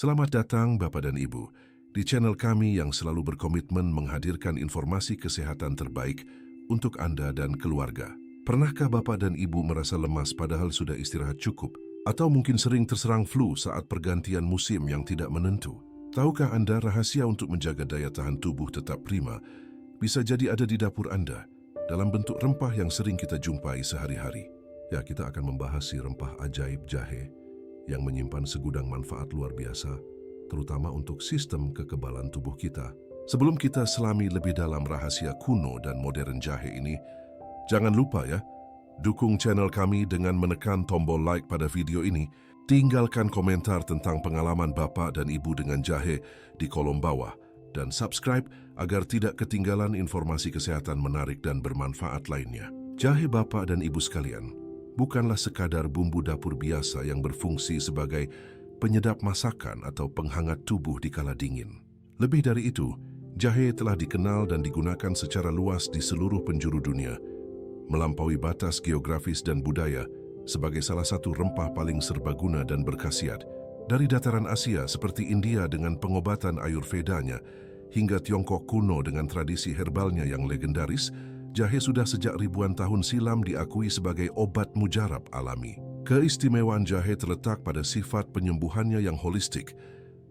Selamat datang Bapak dan Ibu di channel kami yang selalu berkomitmen menghadirkan informasi kesehatan terbaik untuk Anda dan keluarga. Pernahkah Bapak dan Ibu merasa lemas padahal sudah istirahat cukup? Atau mungkin sering terserang flu saat pergantian musim yang tidak menentu? Tahukah Anda rahasia untuk menjaga daya tahan tubuh tetap prima bisa jadi ada di dapur Anda dalam bentuk rempah yang sering kita jumpai sehari-hari? Ya, kita akan membahas si rempah ajaib jahe yang menyimpan segudang manfaat luar biasa, terutama untuk sistem kekebalan tubuh kita. Sebelum kita selami lebih dalam rahasia kuno dan modern jahe ini, jangan lupa ya, dukung channel kami dengan menekan tombol like pada video ini, tinggalkan komentar tentang pengalaman Bapak dan Ibu dengan jahe di kolom bawah, dan subscribe agar tidak ketinggalan informasi kesehatan menarik dan bermanfaat lainnya. Jahe Bapak dan Ibu sekalian, bukanlah sekadar bumbu dapur biasa yang berfungsi sebagai penyedap masakan atau penghangat tubuh di kala dingin. Lebih dari itu, jahe telah dikenal dan digunakan secara luas di seluruh penjuru dunia, melampaui batas geografis dan budaya sebagai salah satu rempah paling serbaguna dan berkhasiat. Dari dataran Asia seperti India dengan pengobatan Ayurvedanya, hingga Tiongkok kuno dengan tradisi herbalnya yang legendaris, jahe sudah sejak ribuan tahun silam diakui sebagai obat mujarab alami. Keistimewaan jahe terletak pada sifat penyembuhannya yang holistik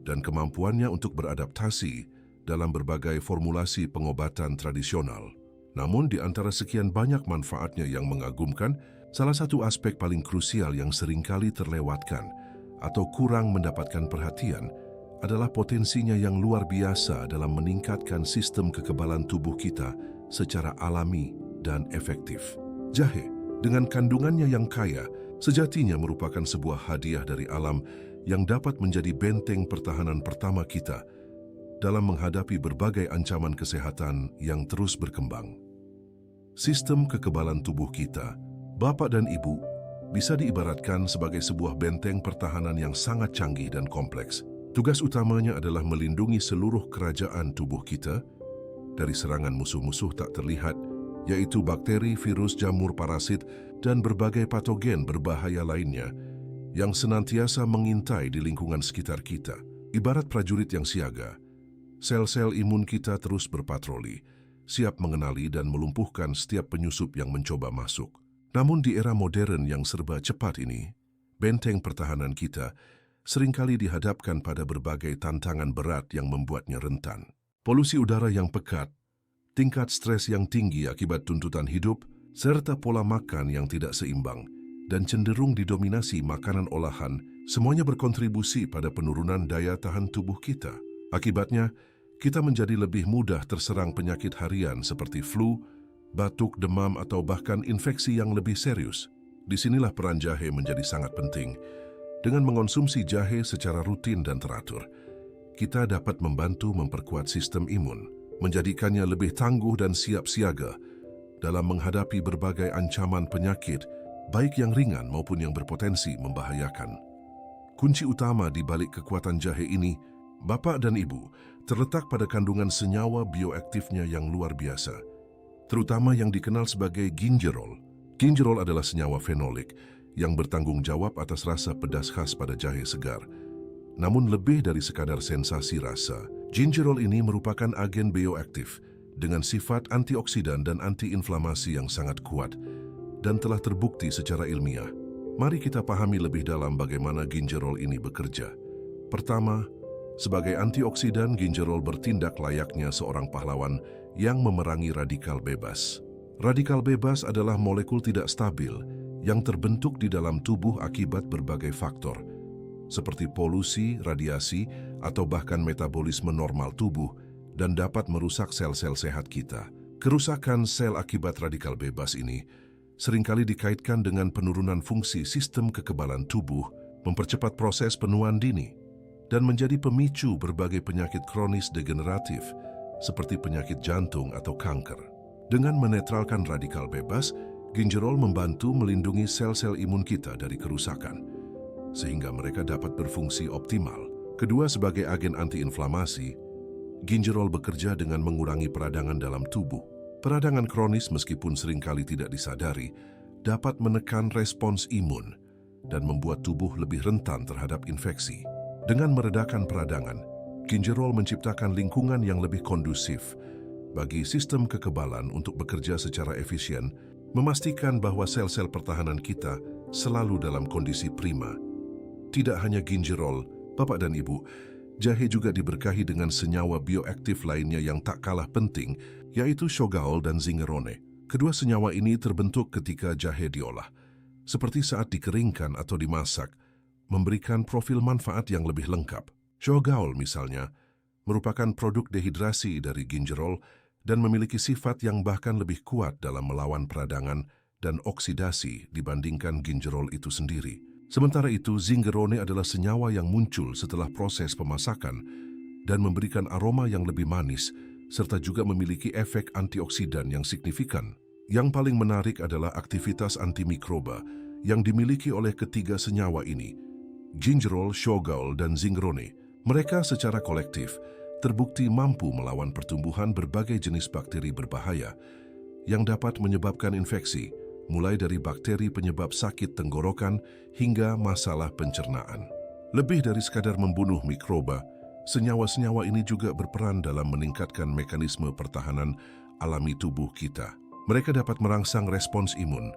dan kemampuannya untuk beradaptasi dalam berbagai formulasi pengobatan tradisional. Namun di antara sekian banyak manfaatnya yang mengagumkan, salah satu aspek paling krusial yang seringkali terlewatkan atau kurang mendapatkan perhatian adalah potensinya yang luar biasa dalam meningkatkan sistem kekebalan tubuh kita secara alami dan efektif. Jahe, dengan kandungannya yang kaya, sejatinya merupakan sebuah hadiah dari alam yang dapat menjadi benteng pertahanan pertama kita dalam menghadapi berbagai ancaman kesehatan yang terus berkembang. Sistem kekebalan tubuh kita, Bapak dan Ibu, bisa diibaratkan sebagai sebuah benteng pertahanan yang sangat canggih dan kompleks. Tugas utamanya adalah melindungi seluruh kerajaan tubuh kita dari serangan musuh-musuh tak terlihat, yaitu bakteri, virus, jamur, parasit, dan berbagai patogen berbahaya lainnya yang senantiasa mengintai di lingkungan sekitar kita. Ibarat prajurit yang siaga, sel-sel imun kita terus berpatroli, siap mengenali dan melumpuhkan setiap penyusup yang mencoba masuk. Namun di era modern yang serba cepat ini, benteng pertahanan kita seringkali dihadapkan pada berbagai tantangan berat yang membuatnya rentan. Polusi udara yang pekat, tingkat stres yang tinggi akibat tuntutan hidup, serta pola makan yang tidak seimbang dan cenderung didominasi makanan olahan, semuanya berkontribusi pada penurunan daya tahan tubuh kita. Akibatnya, kita menjadi lebih mudah terserang penyakit harian seperti flu, batuk, demam, atau bahkan infeksi yang lebih serius. Disinilah peran jahe menjadi sangat penting. Dengan mengonsumsi jahe secara rutin dan teratur, kita dapat membantu memperkuat sistem imun, menjadikannya lebih tangguh dan siap siaga dalam menghadapi berbagai ancaman penyakit, baik yang ringan maupun yang berpotensi membahayakan. Kunci utama di balik kekuatan jahe ini, Bapak dan Ibu, terletak pada kandungan senyawa bioaktifnya yang luar biasa, terutama yang dikenal sebagai gingerol. Gingerol adalah senyawa fenolik yang bertanggung jawab atas rasa pedas khas pada jahe segar. Namun lebih dari sekadar sensasi rasa, gingerol ini merupakan agen bioaktif dengan sifat antioksidan dan antiinflamasi yang sangat kuat dan telah terbukti secara ilmiah. Mari kita pahami lebih dalam bagaimana gingerol ini bekerja. Pertama, sebagai antioksidan, gingerol bertindak layaknya seorang pahlawan yang memerangi radikal bebas. Radikal bebas adalah molekul tidak stabil yang terbentuk di dalam tubuh akibat berbagai faktor, seperti polusi, radiasi, atau bahkan metabolisme normal tubuh, dan dapat merusak sel-sel sehat kita. Kerusakan sel akibat radikal bebas ini seringkali dikaitkan dengan penurunan fungsi sistem kekebalan tubuh, mempercepat proses penuaan dini, dan menjadi pemicu berbagai penyakit kronis degeneratif seperti penyakit jantung atau kanker. Dengan menetralkan radikal bebas, gingerol membantu melindungi sel-sel imun kita dari kerusakan, sehingga mereka dapat berfungsi optimal. Kedua, sebagai agen antiinflamasi, gingerol bekerja dengan mengurangi peradangan dalam tubuh. Peradangan kronis meskipun seringkali tidak disadari, dapat menekan respons imun dan membuat tubuh lebih rentan terhadap infeksi. Dengan meredakan peradangan, gingerol menciptakan lingkungan yang lebih kondusif bagi sistem kekebalan untuk bekerja secara efisien, memastikan bahwa sel-sel pertahanan kita selalu dalam kondisi prima. Tidak hanya gingerol, Bapak dan Ibu, jahe juga diberkahi dengan senyawa bioaktif lainnya yang tak kalah penting, yaitu shogaol dan zingerone. Kedua senyawa ini terbentuk ketika jahe diolah, seperti saat dikeringkan atau dimasak, memberikan profil manfaat yang lebih lengkap. Shogaol misalnya, merupakan produk dehidrasi dari gingerol dan memiliki sifat yang bahkan lebih kuat dalam melawan peradangan dan oksidasi dibandingkan gingerol itu sendiri. Sementara itu, zingerone adalah senyawa yang muncul setelah proses pemasakan dan memberikan aroma yang lebih manis, serta juga memiliki efek antioksidan yang signifikan. Yang paling menarik adalah aktivitas antimikroba yang dimiliki oleh ketiga senyawa ini, gingerol, shogaol, dan zingerone. Mereka secara kolektif terbukti mampu melawan pertumbuhan berbagai jenis bakteri berbahaya yang dapat menyebabkan infeksi, mulai dari bakteri penyebab sakit tenggorokan hingga masalah pencernaan. Lebih dari sekadar membunuh mikroba, senyawa-senyawa ini juga berperan dalam meningkatkan mekanisme pertahanan alami tubuh kita. Mereka dapat merangsang respons imun,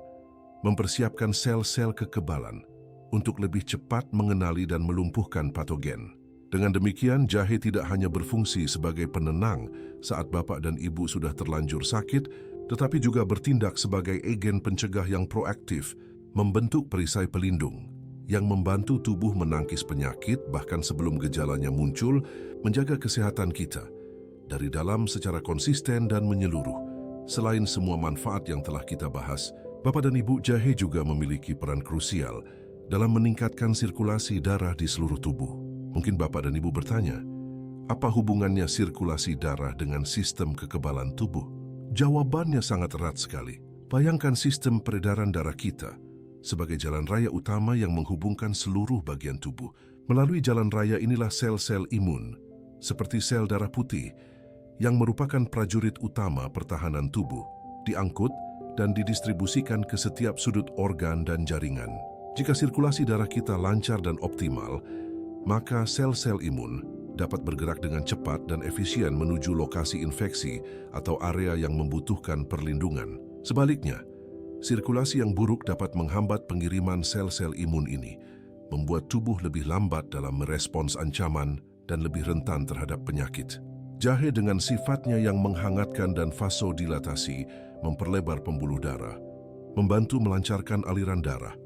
mempersiapkan sel-sel kekebalan untuk lebih cepat mengenali dan melumpuhkan patogen. Dengan demikian, jahe tidak hanya berfungsi sebagai penenang saat Bapak dan Ibu sudah terlanjur sakit, tetapi juga bertindak sebagai agen pencegah yang proaktif, membentuk perisai pelindung yang membantu tubuh menangkis penyakit bahkan sebelum gejalanya muncul, menjaga kesehatan kita dari dalam secara konsisten dan menyeluruh. Selain semua manfaat yang telah kita bahas, Bapak dan Ibu, jahe juga memiliki peran krusial dalam meningkatkan sirkulasi darah di seluruh tubuh. Mungkin Bapak dan Ibu bertanya, apa hubungannya sirkulasi darah dengan sistem kekebalan tubuh? Jawabannya sangat erat sekali. Bayangkan sistem peredaran darah kita sebagai jalan raya utama yang menghubungkan seluruh bagian tubuh. Melalui jalan raya inilah sel-sel imun, seperti sel darah putih, yang merupakan prajurit utama pertahanan tubuh, diangkut dan didistribusikan ke setiap sudut organ dan jaringan. Jika sirkulasi darah kita lancar dan optimal, maka sel-sel imun dapat bergerak dengan cepat dan efisien menuju lokasi infeksi atau area yang membutuhkan perlindungan. Sebaliknya, sirkulasi yang buruk dapat menghambat pengiriman sel-sel imun ini, membuat tubuh lebih lambat dalam merespons ancaman dan lebih rentan terhadap penyakit. Jahe dengan sifatnya yang menghangatkan dan vasodilatasi memperlebar pembuluh darah, membantu melancarkan aliran darah,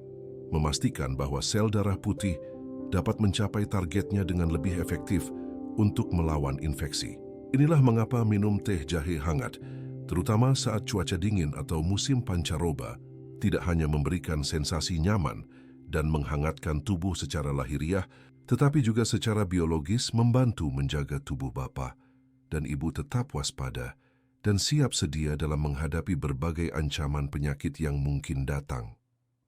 memastikan bahwa sel darah putih dapat mencapai targetnya dengan lebih efektif untuk melawan infeksi. Inilah mengapa minum teh jahe hangat, terutama saat cuaca dingin atau musim pancaroba, tidak hanya memberikan sensasi nyaman dan menghangatkan tubuh secara lahiriah, tetapi juga secara biologis membantu menjaga tubuh Bapak dan Ibu tetap waspada dan siap sedia dalam menghadapi berbagai ancaman penyakit yang mungkin datang.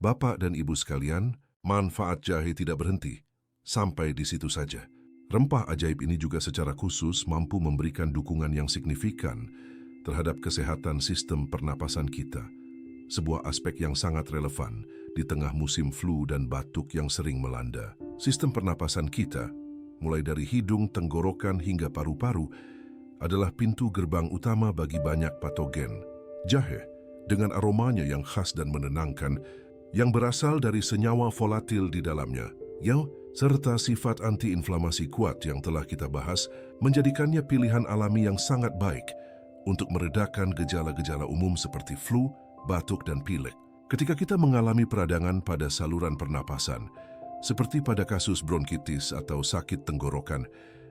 Bapak dan Ibu sekalian, manfaat jahe tidak berhenti sampai di situ saja. Rempah ajaib ini juga secara khusus mampu memberikan dukungan yang signifikan terhadap kesehatan sistem pernapasan kita, sebuah aspek yang sangat relevan di tengah musim flu dan batuk yang sering melanda. Sistem pernapasan kita, mulai dari hidung, tenggorokan hingga paru-paru, adalah pintu gerbang utama bagi banyak patogen. Jahe, dengan aromanya yang khas dan menenangkan, yang berasal dari senyawa volatil di dalamnya, serta sifat antiinflamasi kuat yang telah kita bahas, menjadikannya pilihan alami yang sangat baik untuk meredakan gejala-gejala umum seperti flu, batuk, dan pilek. Ketika kita mengalami peradangan pada saluran pernapasan, seperti pada kasus bronkitis atau sakit tenggorokan,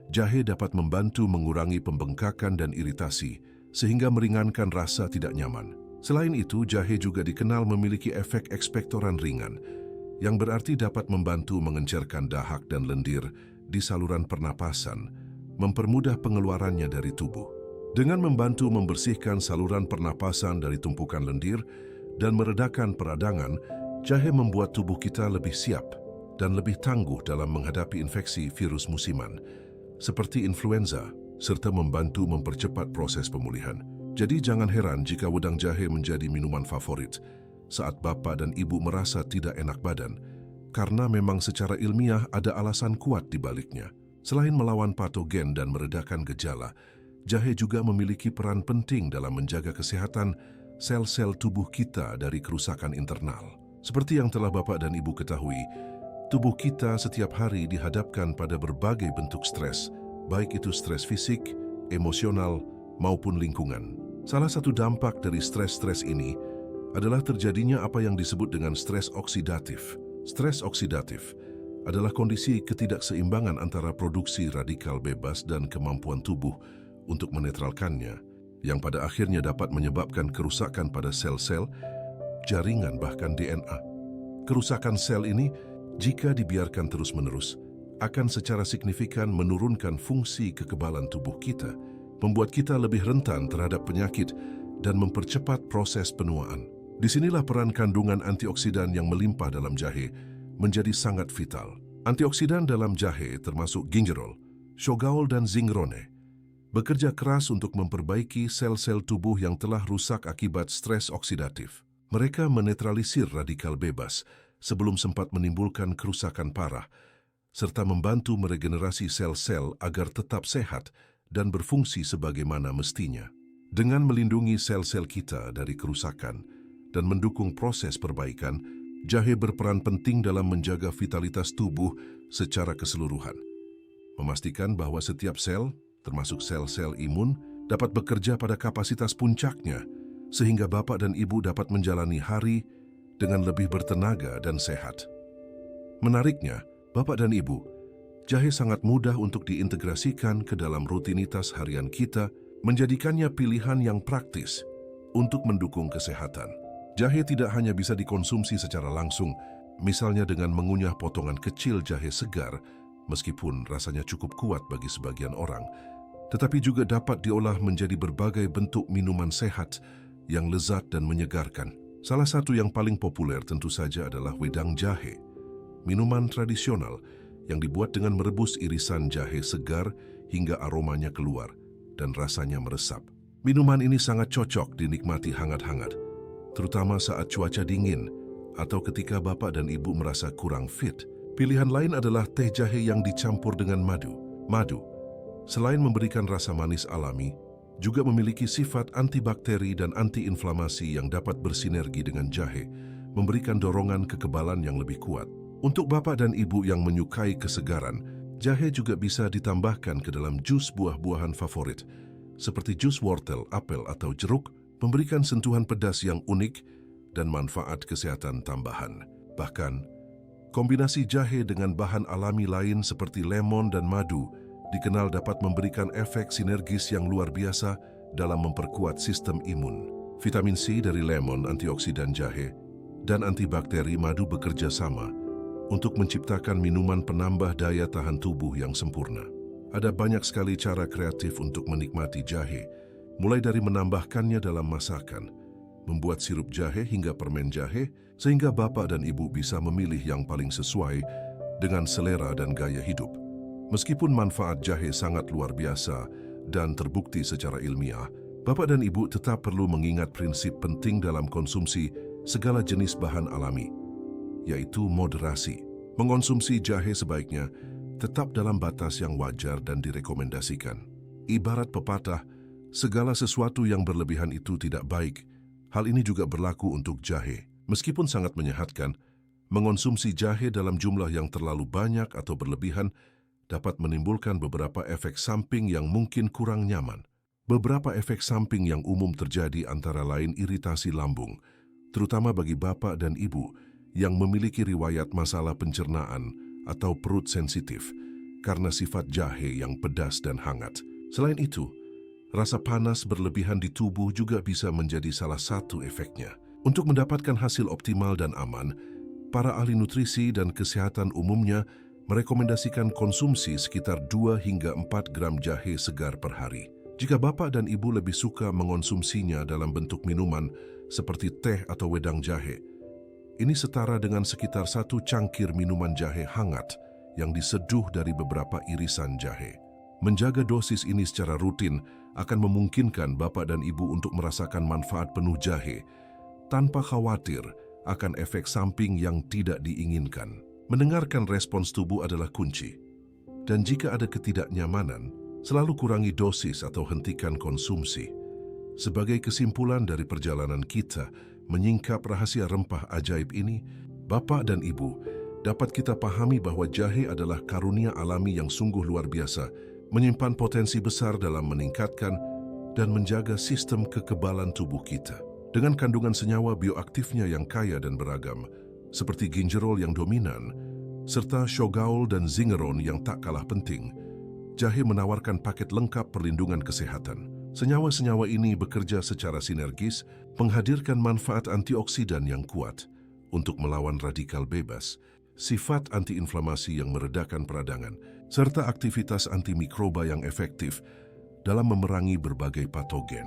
jahe dapat membantu mengurangi pembengkakan dan iritasi, sehingga meringankan rasa tidak nyaman. Selain itu, jahe juga dikenal memiliki efek ekspektoran ringan, yang berarti dapat membantu mengencerkan dahak dan lendir di saluran pernapasan, mempermudah pengeluarannya dari tubuh. Dengan membantu membersihkan saluran pernapasan dari tumpukan lendir dan meredakan peradangan, jahe membuat tubuh kita lebih siap dan lebih tangguh dalam menghadapi infeksi virus musiman, seperti influenza, serta membantu mempercepat proses pemulihan. Jadi jangan heran jika wedang jahe menjadi minuman favorit saat Bapak dan Ibu merasa tidak enak badan, karena memang secara ilmiah ada alasan kuat di baliknya. Selain melawan patogen dan meredakan gejala, jahe juga memiliki peran penting dalam menjaga kesehatan sel-sel tubuh kita dari kerusakan internal. Seperti yang telah Bapak dan Ibu ketahui, tubuh kita setiap hari dihadapkan pada berbagai bentuk stres, baik itu stres fisik, emosional, maupun lingkungan. Salah satu dampak dari stres-stres ini adalah terjadinya apa yang disebut dengan stres oksidatif. Stres oksidatif adalah kondisi ketidakseimbangan antara produksi radikal bebas dan kemampuan tubuh untuk menetralkannya, yang pada akhirnya dapat menyebabkan kerusakan pada sel-sel, jaringan, bahkan DNA. Kerusakan sel ini, jika dibiarkan terus-menerus, akan secara signifikan menurunkan fungsi kekebalan tubuh kita, membuat kita lebih rentan terhadap penyakit dan mempercepat proses penuaan. Disinilah peran kandungan antioksidan yang melimpah dalam jahe menjadi sangat vital. Antioksidan dalam jahe termasuk gingerol, shogaol, dan zingrone bekerja keras untuk memperbaiki sel-sel tubuh yang telah rusak akibat stres oksidatif. Mereka menetralisir radikal bebas sebelum sempat menimbulkan kerusakan parah, serta membantu meregenerasi sel-sel agar tetap sehat dan berfungsi sebagaimana mestinya. Dengan melindungi sel-sel kita dari kerusakan dan mendukung proses perbaikan, jahe berperan penting dalam menjaga vitalitas tubuh secara keseluruhan. Memastikan bahwa setiap sel, termasuk sel-sel imun, dapat bekerja pada kapasitas puncaknya, sehingga Bapak dan Ibu dapat menjalani hari dengan lebih bertenaga dan sehat. Menariknya, Bapak dan Ibu, jahe sangat mudah untuk diintegrasikan ke dalam rutinitas harian kita, menjadikannya pilihan yang praktis untuk mendukung kesehatan. Jahe tidak hanya bisa dikonsumsi secara langsung, misalnya dengan mengunyah potongan kecil jahe segar, meskipun rasanya cukup kuat bagi sebagian orang, tetapi juga dapat diolah menjadi berbagai bentuk minuman sehat yang lezat dan menyegarkan. Salah satu yang paling populer tentu saja adalah wedang jahe, minuman tradisional yang dibuat dengan merebus irisan jahe segar hingga aromanya keluar dan rasanya meresap. Minuman ini sangat cocok dinikmati hangat-hangat, terutama saat cuaca dingin atau ketika Bapak dan Ibu merasa kurang fit. Pilihan lain adalah teh jahe yang dicampur dengan madu. Madu, selain memberikan rasa manis alami, juga memiliki sifat antibakteri dan antiinflamasi yang dapat bersinergi dengan jahe, memberikan dorongan kekebalan yang lebih kuat. Untuk Bapak dan Ibu yang menyukai kesegaran, jahe juga bisa ditambahkan ke dalam jus buah-buahan favorit, seperti jus wortel, apel, atau jeruk, memberikan sentuhan pedas yang unik dan manfaat kesehatan tambahan. Bahkan, kombinasi jahe dengan bahan alami lain seperti lemon dan madu dikenal dapat memberikan efek sinergis yang luar biasa dalam memperkuat sistem imun. Vitamin C dari lemon, antioksidan jahe, dan antibakteri madu bekerja sama untuk menciptakan minuman penambah daya tahan tubuh yang sempurna. Ada banyak sekali cara kreatif untuk menikmati jahe, mulai dari menambahkannya dalam masakan, membuat sirup jahe hingga permen jahe, sehingga Bapak dan Ibu bisa memilih yang paling sesuai dengan selera dan gaya hidup. Meskipun manfaat jahe sangat luar biasa dan terbukti secara ilmiah, Bapak dan Ibu tetap perlu mengingat prinsip penting dalam konsumsi segala jenis bahan alami, yaitu moderasi. Mengonsumsi jahe sebaiknya tetap dalam batas yang wajar dan direkomendasikan. Ibarat pepatah, segala sesuatu yang berlebihan itu tidak baik. Hal ini juga berlaku untuk jahe. Meskipun sangat menyehatkan, mengonsumsi jahe dalam jumlah yang terlalu banyak atau berlebihan dapat menimbulkan beberapa efek samping yang mungkin kurang nyaman. Beberapa efek samping yang umum terjadi antara lain iritasi lambung, terutama bagi Bapak dan Ibu yang memiliki riwayat masalah pencernaan atau perut sensitif karena sifat jahe yang pedas dan hangat. Selain itu, rasa panas berlebihan di tubuh juga bisa menjadi salah satu efeknya. Untuk mendapatkan hasil optimal dan aman, para ahli nutrisi dan kesehatan umumnya merekomendasikan konsumsi sekitar 2 hingga 4 gram jahe segar per hari. Jika Bapak dan Ibu lebih suka mengonsumsinya dalam bentuk minuman seperti teh atau wedang jahe, ini setara dengan sekitar 1 cangkir minuman jahe hangat yang diseduh dari beberapa irisan jahe. Menjaga dosis ini secara rutin akan memungkinkan Bapak dan Ibu untuk merasakan manfaat penuh jahe tanpa khawatir akan efek samping yang tidak diinginkan. Mendengarkan respons tubuh adalah kunci. Dan jika ada ketidaknyamanan, selalu kurangi dosis atau hentikan konsumsi. Sebagai kesimpulan dari perjalanan kita menyingkap rahasia rempah ajaib ini, Bapak dan Ibu, dapat kita pahami bahwa jahe adalah karunia alami yang sungguh luar biasa, menyimpan potensi besar dalam meningkatkan dan menjaga sistem kekebalan tubuh kita. Dengan kandungan senyawa bioaktifnya yang kaya dan beragam, seperti gingerol yang dominan, serta shogaol dan zingeron yang tak kalah penting, jahe menawarkan paket lengkap perlindungan kesehatan. Senyawa-senyawa ini bekerja secara sinergis, menghadirkan manfaat antioksidan yang kuat untuk melawan radikal bebas, sifat antiinflamasi yang meredakan peradangan, serta aktivitas antimikroba yang efektif dalam memerangi berbagai patogen.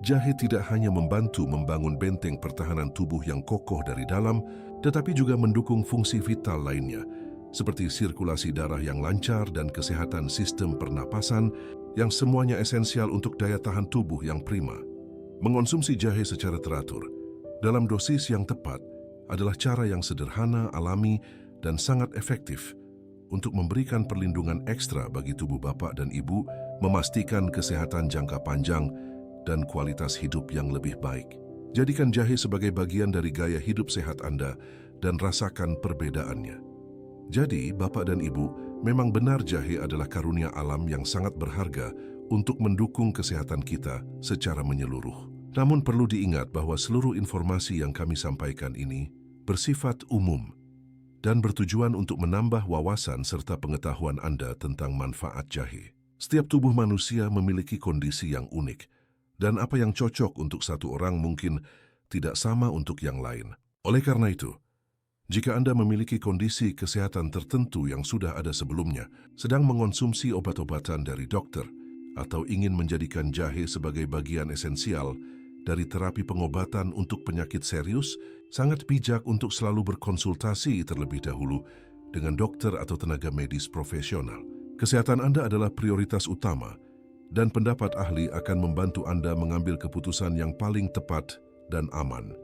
Jahe tidak hanya membantu membangun benteng pertahanan tubuh yang kokoh dari dalam, tetapi juga mendukung fungsi vital lainnya, seperti sirkulasi darah yang lancar dan kesehatan sistem pernapasan, yang semuanya esensial untuk daya tahan tubuh yang prima. Mengonsumsi jahe secara teratur, dalam dosis yang tepat, adalah cara yang sederhana, alami, dan sangat efektif untuk memberikan perlindungan ekstra bagi tubuh Bapak dan Ibu, memastikan kesehatan jangka panjang, dan kualitas hidup yang lebih baik. Jadikan jahe sebagai bagian dari gaya hidup sehat Anda dan rasakan perbedaannya. Jadi, Bapak dan Ibu, memang benar jahe adalah karunia alam yang sangat berharga untuk mendukung kesehatan kita secara menyeluruh. Namun perlu diingat bahwa seluruh informasi yang kami sampaikan ini bersifat umum dan bertujuan untuk menambah wawasan serta pengetahuan Anda tentang manfaat jahe. Setiap tubuh manusia memiliki kondisi yang unik, dan apa yang cocok untuk satu orang mungkin tidak sama untuk yang lain. Oleh karena itu, jika Anda memiliki kondisi kesehatan tertentu yang sudah ada sebelumnya, sedang mengonsumsi obat-obatan dari dokter, atau ingin menjadikan jahe sebagai bagian esensial dari terapi pengobatan untuk penyakit serius, sangat bijak untuk selalu berkonsultasi terlebih dahulu dengan dokter atau tenaga medis profesional. Kesehatan Anda adalah prioritas utama, dan pendapat ahli akan membantu Anda mengambil keputusan yang paling tepat dan aman.